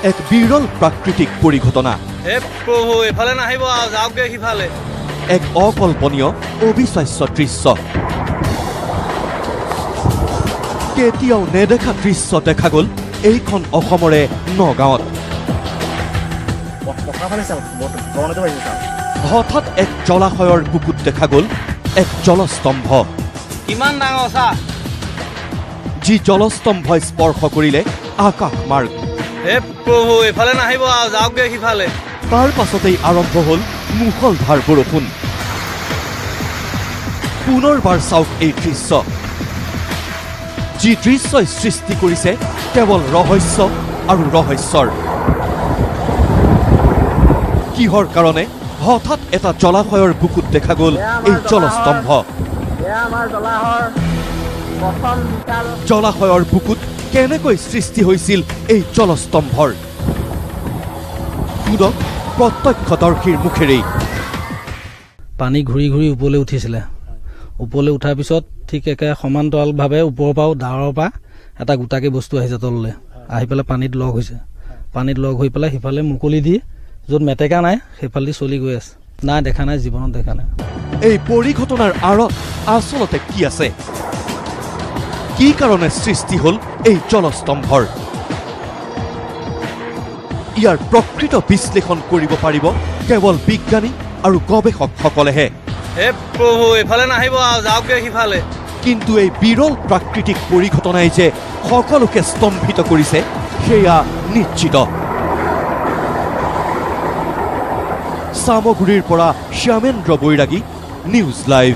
এক বিৰল প্ৰাকৃতিক পৰিঘটনা হে প্ৰভু এফালে নাহিব যাওকগে সিফালে এক অকল্পনীয় অবিশ্বাস্য দৃশ্য কেতিয়াও নেদেখা দৃশ্য দেখা গ'ল এইখন অসমৰে নগাঁৱত হঠাৎ এক জলাশয়ৰ বুকুত দেখা গ'ল এক জলস্তম্ভ কিমান ডাঙৰ চা যি জলস্তম্ভই স্পৰ্শ কৰিলে আকাশ মাৰ্গ হে প্ৰভু এফালে নাহিব যাওকগে সিফালে তাৰ পাছতেই আৰম্ভ হ'ল মুষলধাৰ বৰষুণ পুনৰবাৰ চাওক এই দৃশ্য যি দৃশ্যই সৃষ্টি কৰিছে কেৱল ৰহস্য আৰু ৰহস্যৰ কিহৰ কাৰণে হঠাৎ এটা জলাশয়ৰ বুকুত দেখা গ'ল এই জলস্তম্ভ জলাশয়ৰ বুকুত কেনেকৈ সৃষ্টি হৈছিল এই জলস্তম্ভৰ শুনক প্ৰত্যক্ষদৰ্শীৰ মুখেৰেই পানী ঘূৰি ঘূৰি ওপৰলৈ উঠিছিলে ওপৰলৈ উঠাৰ পিছত ঠিক একে সমান্তৰালভাৱে ওপৰৰ পৰাও ডাৱৰৰ পৰা এটা গোটাকৈ বস্তু আহিছে তললৈ আহি পেলাই পানীত লগ হৈছে পানীত লগ হৈ পেলাই সিফালে মুকলি দি য'ত মেটেকা নাই সেইফালে দি চলি গৈ আছে নাই দেখা নাই জীৱনত দেখা নাই এই পৰিঘটনাৰ আঁৰত আচলতে কি আছে কি কাৰণে সৃষ্টি হ'ল এই জলস্তম্ভৰ ইয়াৰ প্ৰকৃত বিশ্লেষণ কৰিব পাৰিব কেৱল বিজ্ঞানী আৰু গৱেষকসকলেহে হে প্ৰভু এফালে নাহিব যাওকগে সিফালে কিন্তু এই বিৰল প্ৰাকৃতিক পৰিঘটনাই যে সকলোকে স্তম্ভিত কৰিছে সেয়া নিশ্চিত সামগুৰিৰ পৰা শ্যামেন্দ্ৰ বৈৰাগী নিউজ লাইভ